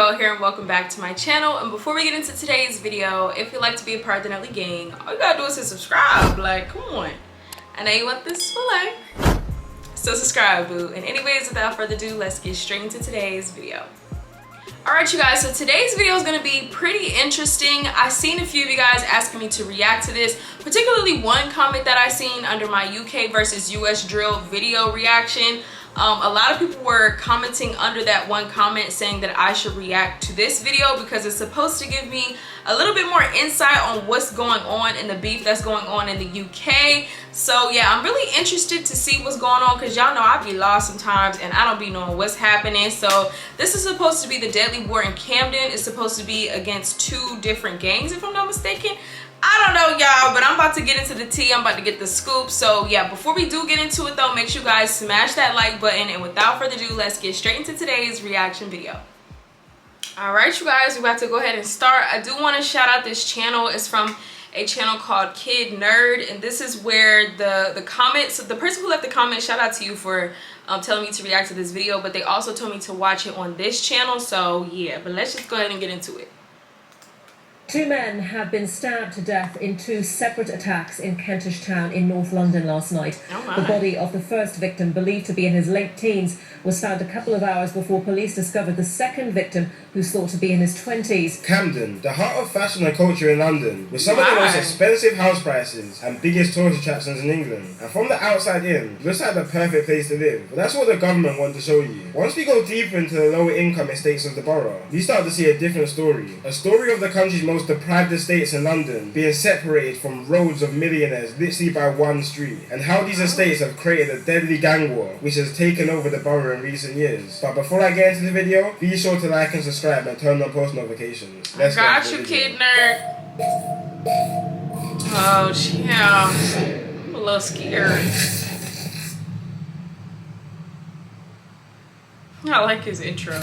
Nicole here and welcome back to my channel. And before we get into today's video, if you'd like to be a part of the Nelly gang, all you gotta do is hit subscribe. Like, come on. I know you want this for life. So subscribe, boo. And anyways, without further ado, let's get straight into today's video. Alright you guys, so today's video is going to be pretty interesting. I've seen a few of you guys asking me to react to this, particularly one comment that I seen under my UK versus US drill video reaction. A lot of people were commenting under that one comment saying that I should react to this video because it's supposed to give me a little bit more insight on what's going on in the beef that's going on in the UK. So yeah, I'm really interested to see what's going on because y'all know I be lost sometimes and I don't be knowing what's happening. So this is supposed to be the deadly war in Camden. It's supposed to be against two different gangs, if I'm not mistaken. I don't know y'all, but I'm about to get into the tea. I'm about to get the scoop. So yeah, before we do get into it though, make sure you guys smash that like button, and without further ado, let's get straight into today's reaction video. All right you guys, we're about to go ahead and start. I do want to shout out this channel. It's from a channel called Kid Nerd, and this is where the comments, the person who left the comment, shout out to you for telling me to react to this video, but they also told me to watch it on this channel. So yeah, but let's just go ahead and get into it. Two men have been stabbed to death in two separate attacks in Kentish Town in North London last night. The body of the first victim, believed to be in his late teens, was found a couple of hours before police discovered the second victim, who's thought to be in his 20s. Camden, the heart of fashion and culture in London, with some of the most expensive house prices and biggest tourist attractions in England. And from the outside in, it looks like the perfect place to live. But that's what the government want to show you. Once we go deeper into the lower income estates of the borough, we start to see a different story. A story of the country's most deprived estates in London being separated from roads of millionaires literally by one street, and how these estates have created a deadly gang war which has taken over the borough in recent years. But before I get into the video, be sure to like and subscribe and turn on post notifications. Let's got you, Kid Nerd. Oh yeah, I'm a little scared. I like his intro.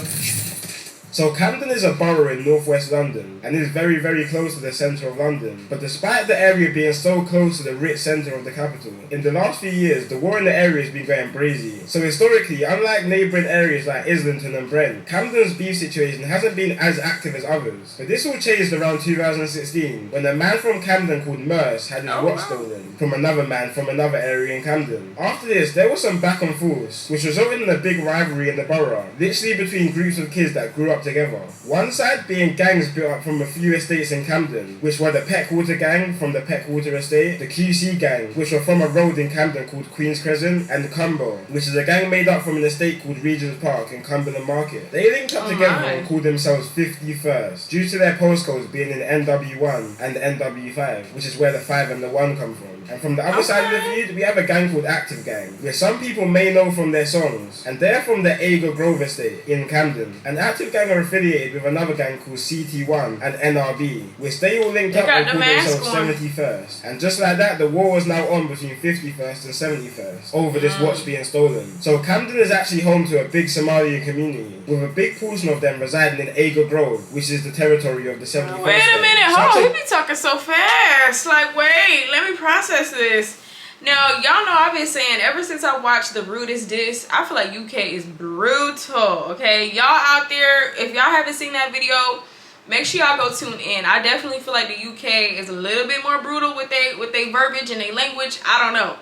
So Camden is a borough in northwest London and is very, very close to the centre of London. But despite the area being so close to the rich centre of the capital, in the last few years the war in the area has been going crazy. So historically, unlike neighbouring areas like Islington and Brent, Camden's beef situation hasn't been as active as others. But this all changed around 2016 when a man from Camden called Merce had his watch stolen from another man from another area in Camden. After this, there was some back and forth, which resulted in a big rivalry in the borough, literally between groups of kids that grew up together. One side being gangs built up from a few estates in Camden, which were the Peckwater gang from the Peckwater estate, the QC gang, which were from a road in Camden called Queen's Crescent, and Cumber, which is a gang made up from an estate called Regent's Park in Cumberland Market. They linked up together and called themselves 51st, due to their postcodes being in NW1 and NW5, which is where the 5 and the 1 come from. And from the other side of the feud, we have a gang called Active Gang, which some people may know from their songs, and they're from the Ager Grove estate in Camden. And Active Gang are affiliated with another gang called CT1 and NRB, which they all linked up and called themselves 71st. And just like that, the war was now on between 51st and 71st over this watch being stolen. So Camden is actually home to a big Somalian community, with a big portion of them residing in Ager Grove, which is the territory of the 71st. Wait a minute, hold on, he be talking so fast. Like, wait, let me process this. Now, y'all know I've been saying ever since I watched The Rudest Diss, I feel like UK is brutal, okay? Y'all out there, if y'all haven't seen that video, make sure y'all go tune in. I definitely feel like the UK is a little bit more brutal with they verbiage and their language. I don't know.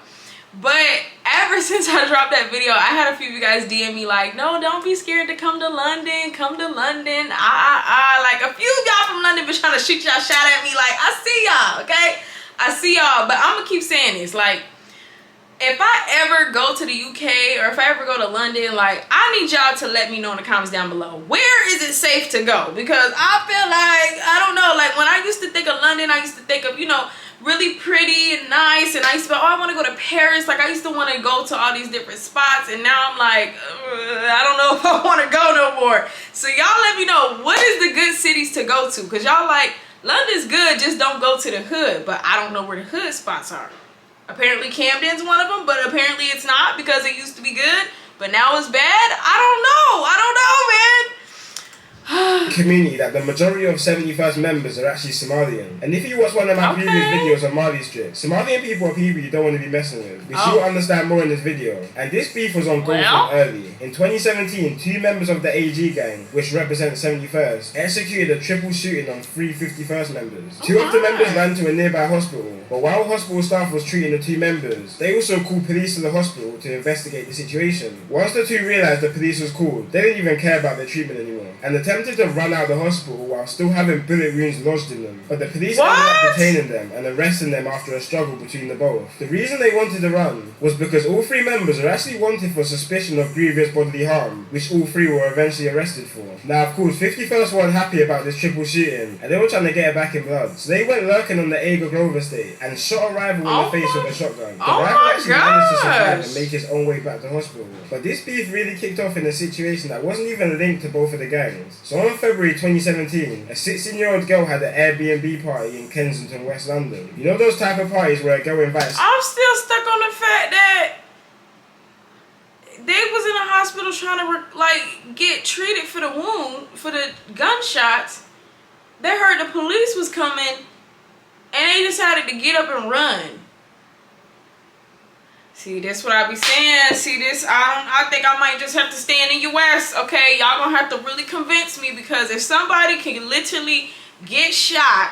But ever since I dropped that video, I had a few of you guys DM me like, no, don't be scared to come to London. Come to London. Like a few of y'all from London been trying to shoot y'all shot at me like, I see y'all, okay? I see y'all, but I'm gonna keep saying this. Like, if I ever go to the UK or if I ever go to London, like, I need y'all to let me know in the comments down below. Where is it safe to go? Because I feel like, I don't know, like when I used to think of London, I used to think of, you know, really pretty and nice, and I used to be, oh, I want to go to Paris. Like, I used to want to go to all these different spots, and now I'm like, I don't know if I want to go no more. So y'all let me know, what is the good cities to go to? Because y'all like, London's good, just don't go to the hood. But I don't know where the hood spots are. Apparently Camden's one of them, but apparently it's not because it used to be good, but now it's bad. I don't know, man. community that the majority of 71st members are actually Somalian. And if you watch one of my previous videos on Mali Strip, Somalian people are people you don't want to be messing with, which you'll understand more in this video. And this beef was on goal from early. In 2017, 2 members of the Gxng, which represent 71st, executed a triple shooting on 3 51st members. 2 of the members ran to a nearby hospital, but while hospital staff was treating the 2 members, they also called police to the hospital to investigate the situation. Once the 2 realised the police was called, they didn't even care about their treatment anymore, and attempted to run out of the hospital while still having bullet wounds lodged in them. But the police ended up detaining them and arresting them after a struggle between the both. The reason they wanted to run was because all 3 members are actually wanted for suspicion of grievous bodily harm, which all 3 were eventually arrested for. Now, of course, 51st weren't happy about this triple shooting, and they were trying to get it back in blood. So they went lurking on the Aga Grove estate and shot a rival in the face with a shotgun. The rival actually managed to survive and make his own way back to hospital. But this beef really kicked off in a situation that wasn't even linked to both of the gangs. So on February 2017, a 16-year-old girl had an Airbnb party in Kensington, West London. You know those type of parties where a girl invites... I'm still stuck on the fact that they was in a hospital trying to get treated for the wound, for the gunshots. They heard the police was coming and they decided to get up and run. See, that's what I be saying. See this, I think I might just have to stay in the US, okay? Y'all gonna have to really convince me, because if somebody can literally get shot,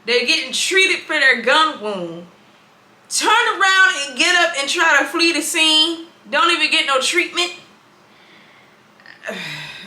they're getting treated for their gun wound, turn around and get up and try to flee the scene, don't even get no treatment.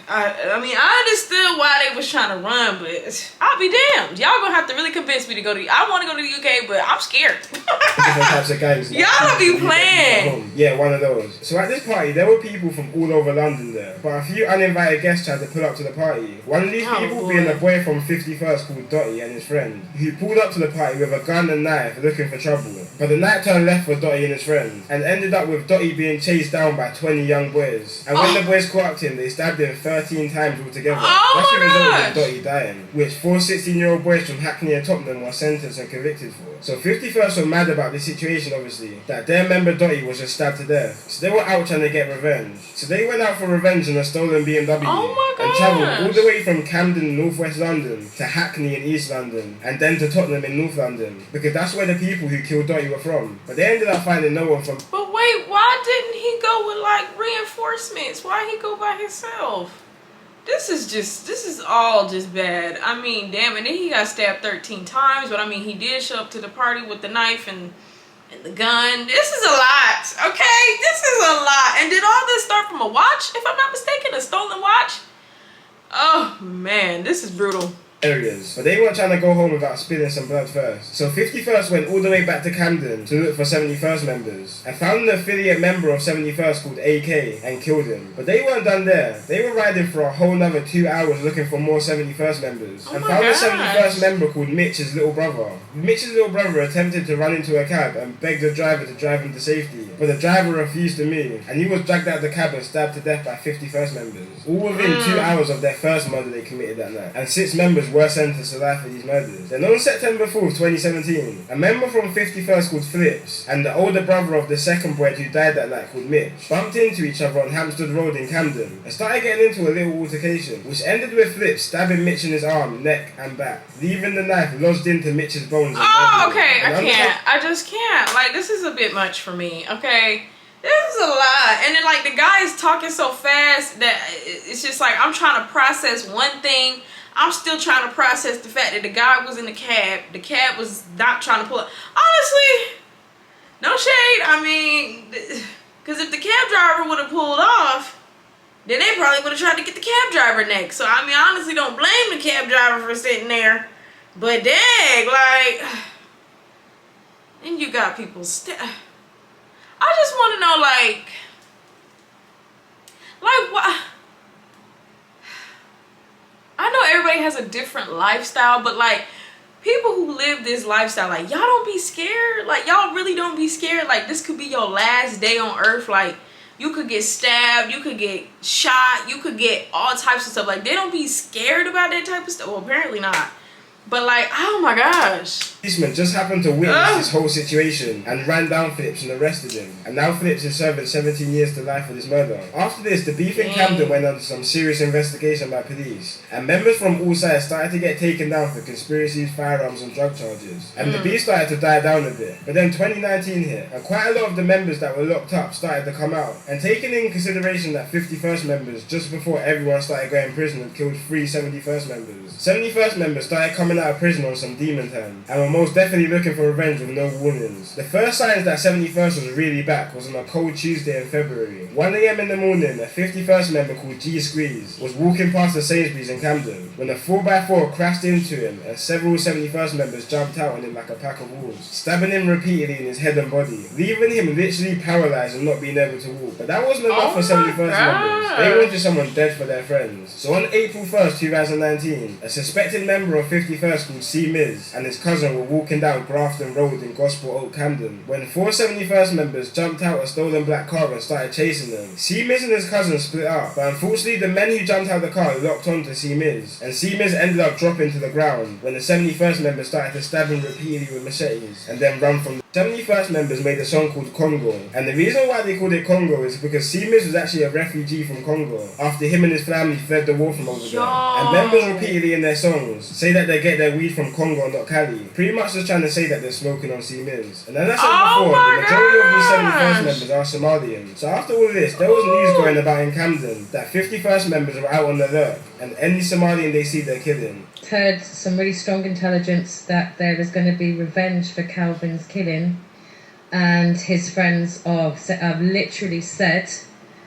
I mean, I understood why they was trying to run, but I'll be damned. Y'all gonna have to really convince me to go to... I want to go to the UK, but I'm scared. Different types of gangs. Y'all be playing. Yeah, one of those. So at this party, there were people from all over London there, but a few uninvited guests tried to pull up to the party. One of these people being a boy from 51st called Dotty and his friend, who pulled up to the party with a gun and knife looking for trouble. But the night turned left for Dotty and his friend, and ended up with Dotty being chased down by 20 young boys. And when the boys caught up to him, they stabbed him 13 times altogether. That's the result of Dotty dying, which 4 16-year-old boys from Hackney and Tottenham were sentenced and convicted for. So 51st were mad about the situation, obviously, that their member Dotty was just stabbed to death. So they were out trying to get revenge. So they went out for revenge in a stolen BMW and travelled all the way from Camden, northwest London, to Hackney in East London, and then to Tottenham in North London, because that's where the people who killed Dotty were from. But they ended up finding no one from... But wait, why didn't he go with like reinforcements? Why he go by himself? This is all just bad. I mean, damn, and then he got stabbed 13 times, but I mean, he did show up to the party with the knife and the gun. This is a lot, okay? This is a lot. And did all this start from a watch, if I'm not mistaken, a stolen watch? Oh, man, this is brutal. Areas, but they weren't trying to go home without spilling some blood first. So 51st went all the way back to Camden to look for 71st members, and found an affiliate member of 71st called AK and killed him. But they weren't done there. They were riding for a whole nother 2 hours looking for more 71st members, and found a 71st member called Mitch's little brother. Mitch's little brother attempted to run into a cab and begged the driver to drive him to safety, but the driver refused to move, and he was dragged out of the cab and stabbed to death by 51st members, all within 2 hours of their first murder they committed that night. And 6 members were sentenced to life for these murders. Then on September 4th, 2017, a member from 51st called Flips and the older brother of the second boy who died that night called Mitch bumped into each other on Hampstead Road in Camden and started getting into a little altercation, which ended with Flips stabbing Mitch in his arm, neck and back, leaving the knife lodged into Mitch's bones. Oh, okay, I can't. I just can't. Like, this is a bit much for me, okay? This is a lot. And then, like, the guy is talking so fast that it's just like, I'm trying to process one thing. I'm still trying to process the fact that the guy was in the cab. The cab was not trying to pull up. Honestly, no shade. I mean, because if the cab driver would have pulled off, then they probably would have tried to get the cab driver next. So, I mean, I honestly don't blame the cab driver for sitting there. But dang, like, and you got people I just want to know, like what? I know everybody has a different lifestyle, but like people who live this lifestyle, like y'all don't be scared. Like y'all really don't be scared. Like this could be your last day on earth. Like you could get stabbed, you could get shot, you could get all types of stuff. Like they don't be scared about that type of stuff. Well, apparently not. But like, oh my gosh. Policeman just happened to witness this whole situation and ran down Phillips and arrested him. And now Phillips is serving 17 years to life for this murder. After this, the beef in Camden went under some serious investigation by police, and members from all sides started to get taken down for conspiracies, firearms and drug charges. And the beef started to die down a bit. But then 2019 hit, and quite a lot of the members that were locked up started to come out. And taking in consideration that 51st members, just before everyone started going to prison, had killed 3 71st members. 71st members started coming out of prison on some demon time, and were most definitely looking for revenge with no warnings. The first signs that 71st was really back was on a cold Tuesday in February. 1 AM in the morning, a 51st member called Gxng was walking past the Sainsbury's in Camden when a 4x4 crashed into him, and several 71st members jumped out on him like a pack of wolves, stabbing him repeatedly in his head and body, leaving him literally paralysed and not being able to walk. But that wasn't enough for 71st members. They wanted someone dead for their friends. So on April 1st, 2019, a suspected member of 51st called C. Miz and his cousin were walking down Grafton Road in Gospel Oak, Camden, when 4 71st members jumped out a stolen black car and started chasing them. C. Miz and his cousin split up, but unfortunately the men who jumped out the car locked onto C. Miz, and C. Miz ended up dropping to the ground when the 71st members started to stab him repeatedly with machetes and then run from the 71st members made a song called Congo, and the reason why they called it Congo is because C. Miz was actually a refugee from Congo after him and his family fled the war from over there. And members repeatedly in their songs say that they get their weed from Congo, not Cali, pretty much just trying to say that they're smoking on C. Miz. And as I said before, the majority of these 71st members are Somalian. So after all this, there was news going about in Camden that 51st members were out on the alert, and any Somalian they see they're killing. Heard some really strong intelligence that there is going to be revenge for Calvin's killing, and his friends have literally said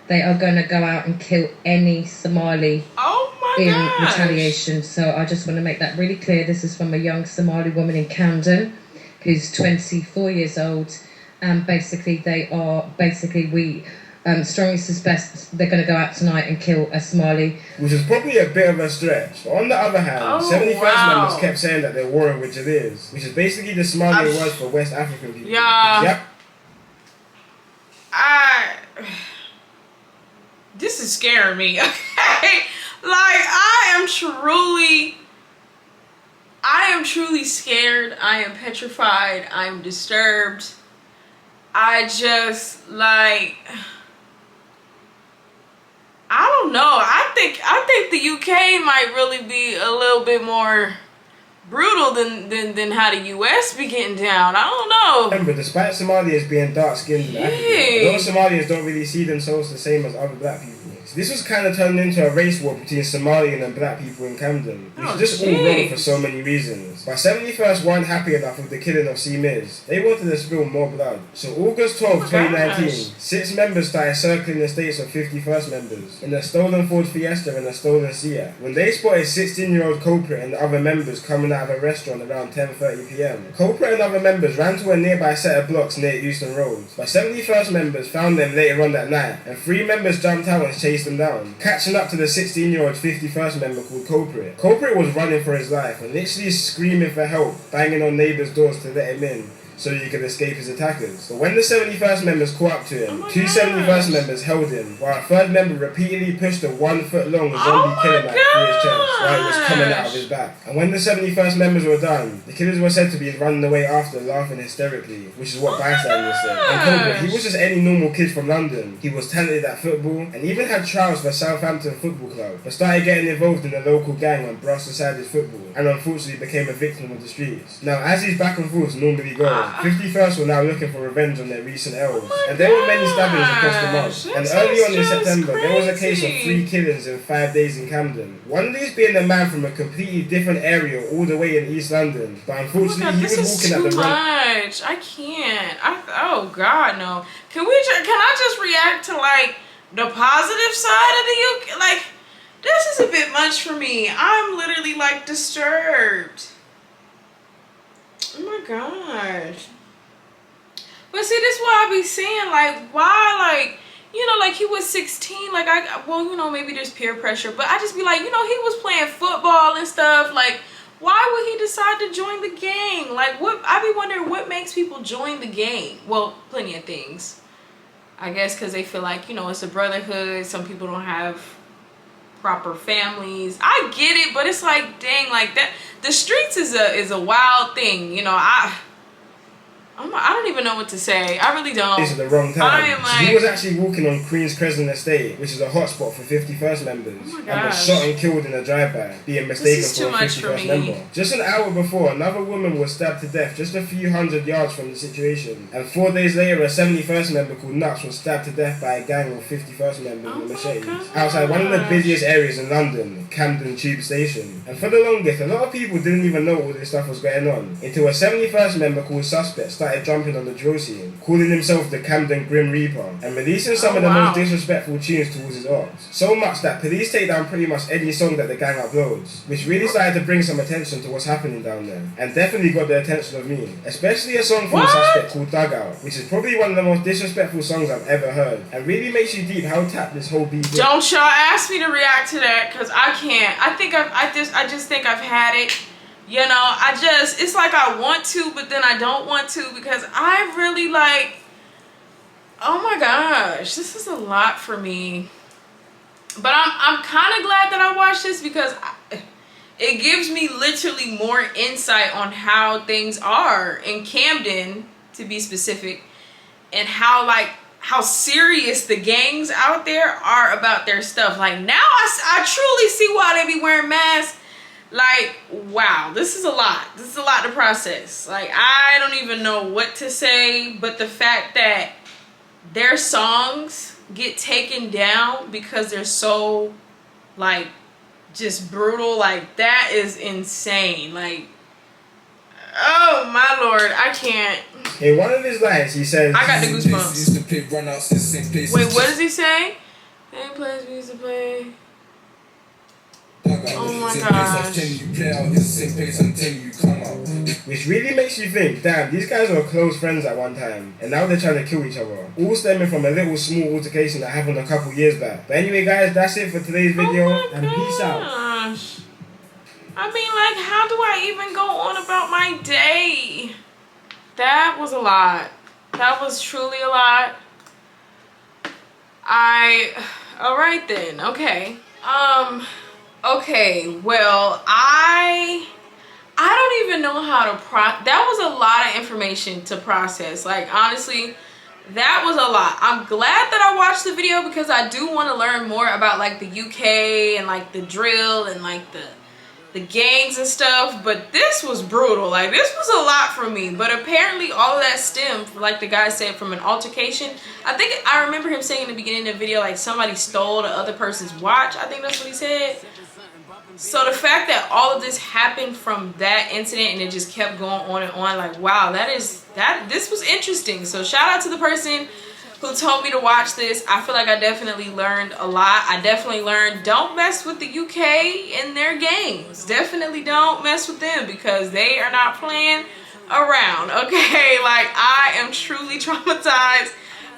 they are going to go out and kill any Somali in retaliation. So I just want to make that really clear. This is from a young Somali woman in Camden who's 24 years old, and basically we strongly suspect they're going to go out tonight and kill a Somali. Which is probably a bit of a stretch. But on the other hand, 71st members kept saying that they're warring with Janelle, which is basically the Somali word for West African people. Yeah. Yep. This is scaring me, okay? Like, I am truly scared. I am petrified. I am disturbed. I just, like, I don't know. I think the UK might really be a little bit more brutal than how the US be getting down. I don't know. Remember, despite Somalians being dark-skinned and African, a lot of Somalians don't really see themselves the same as other black people. So this was kind of turned into a race war between Somalian and black people in Camden, which is just all wrong for so many reasons. But 71st weren't happy enough with the killing of C. Miz. They wanted to spill more blood. So August 12, 2019, 6 members started circling the estates of 51st members in a stolen Ford Fiesta and a stolen Seat, when they spotted 16-year-old culprit and other members coming out of a restaurant around 10:30 PM. Culprit and other members ran to a nearby set of blocks near Euston Road, but 71st members found them later on that night, and 3 members jumped out and chased them down, catching up to the 16-year-old 51st member called Culprit. Culprit was running for his life and literally screaming for help, banging on neighbours' doors to let him in so he could escape his attackers. But when the 71st members caught up to him, 2 71st members held him, while a 3rd member repeatedly pushed a 1-foot-long zombie killer knife through his chest while it was coming out of his back. And when the 71st members were done, the killers were said to be running away after, laughing hysterically, which is what bystanders said. And Culprit, he was just any normal kid from London. He was talented at football and even had trials for Southampton Football Club, but started getting involved in a local gang and brushed aside his football, and unfortunately became a victim of the streets. Now, as these back and forths normally go, 51st were now looking for revenge on their recent L's, and there were many stabbings across the month. And early on in September, there was a case of 3 killings in 5 days in Camden. One of these being a man from a completely different area all the way in East London, but unfortunately he was walking at the wrong. I can't. Oh God, no. Can I just react to like the positive side of the UK? Like, this is a bit much for me. I'm literally like disturbed. Oh my gosh. But see, this is what I be saying, like, why, like, you know, like, he was 16, like, well, you know, maybe there's peer pressure, but I just be like, you know, he was playing football and stuff, like, why would he decide to join the gang? Like, I be wondering what makes people join the gang. Well, plenty of things. I guess because they feel like, you know, it's a brotherhood, some people don't have proper families. I get it, but it's like, dang, like that. The streets is a wild thing, you know. I don't even know what to say. I really don't. This is the wrong time. I am like, he was actually walking on Queen's Crescent Estate, which is a hotspot for 51st members, oh and was shot and killed in a drive-by, being mistaken for a 51st member. Just an hour before, another woman was stabbed to death just a few hundred yards from the situation, and 4 days later, a 71st member called Nuts was stabbed to death by a gang of 51st members with machetes outside one of the busiest areas in London, Camden Tube Station. And for the longest, a lot of people didn't even know all this stuff was going on until a 71st member called Suspect started jumping on the drill scene, calling himself the Camden Grim Reaper, and releasing some of the most disrespectful tunes towards his ops. So much that police take down pretty much any song that the gang uploads, which really started to bring some attention to what's happening down there, and definitely got the attention of me. Especially a song from Suspect called Dugout, which is probably one of the most disrespectful songs I've ever heard, and really makes you deep how tapped this whole beat is. Don't y'all ask me to react to that, because I can't. I just think I've had it. You know, it's like I want to, but then I don't want to, because I really like, oh my gosh, this is a lot for me. But I'm kind of glad that I watched this, because it gives me literally more insight on how things are in Camden, to be specific, and how serious the gangs out there are about their stuff. Like, now I truly see why they be wearing masks. Like, wow, this is a lot. This is a lot to process. Like, I don't even know what to say, but the fact that their songs get taken down because they're so, like, just brutal, like, that is insane. Like, oh my lord, I can't. In one of his lines, he says, I got the goosebumps. Wait, what does he say? Same place we used to play. Oh my gosh. Which really makes you think, damn, these guys were close friends at one time, and now they're trying to kill each other. All stemming from a little small altercation that happened a couple years back. But anyway guys, that's it for today's video, and peace out. I mean, like, how do I even go on about my day? That was a lot. That was truly a lot. Alright then, okay. Okay, well, I don't even know how to that was a lot of information to process. Like, honestly, that was a lot. I'm glad that I watched the video, because I do want to learn more about, like, the UK and, like, the drill and, like, the gangs and stuff. But this was brutal. Like, this was a lot for me. But apparently all of that stemmed, like the guy said, from an altercation. I remember him saying in the beginning of the video, like, somebody stole the other person's watch. I think that's what he said. So the fact that all of this happened from that incident and it just kept going on and on, like, wow, this was interesting. So shout out to the person who told me to watch this. I feel like I definitely learned a lot. I definitely learned, don't mess with the UK and their gangs. Definitely don't mess with them, because they are not playing around, okay? Like, I am truly traumatized.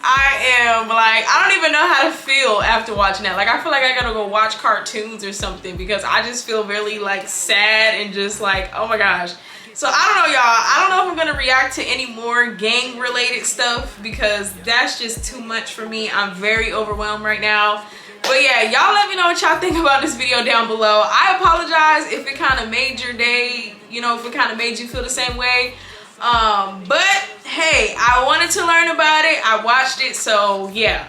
I don't even know how to feel after watching that. Like, I feel like I gotta go watch cartoons or something, because I just feel really, like, sad and just like, oh my gosh. So I don't know, y'all. I don't know if I'm gonna react to any more gang related stuff, because that's just too much for me. I'm very overwhelmed right now. But yeah, y'all let me know what y'all think about this video down below. I apologize if it kind of made your day, you know, if it kind of made you feel the same way. But hey, I wanted to learn about it. I watched it, so yeah.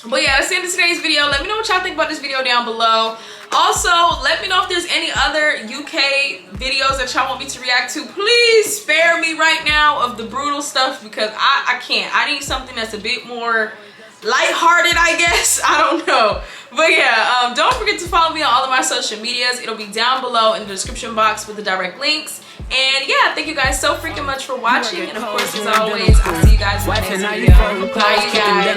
But yeah, that's the end of today's video. Let me know what y'all think about this video down below. Also, let me know if there's any other UK videos that y'all want me to react to. Please spare me right now of the brutal stuff, because I can't. I need something that's a bit more lighthearted, I guess. I don't know. But yeah, don't forget to follow me on all of my social medias. It'll be down below in the description box with the direct links. And yeah, thank you guys so freaking much for watching. And of course, as always, I'll see you guys in the next video. Bye, you guys.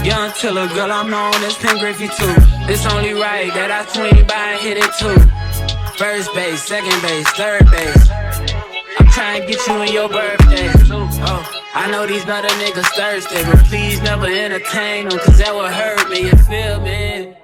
Young Tiller, girl, I'm known as Pink Griffey too. It's only right that I swing by and hit it too. First base, second base, third base. I'm trying to get you in your birthday. Oh, I know these other niggas thirsty, but please never entertain them, cause that would hurt me, you feel me?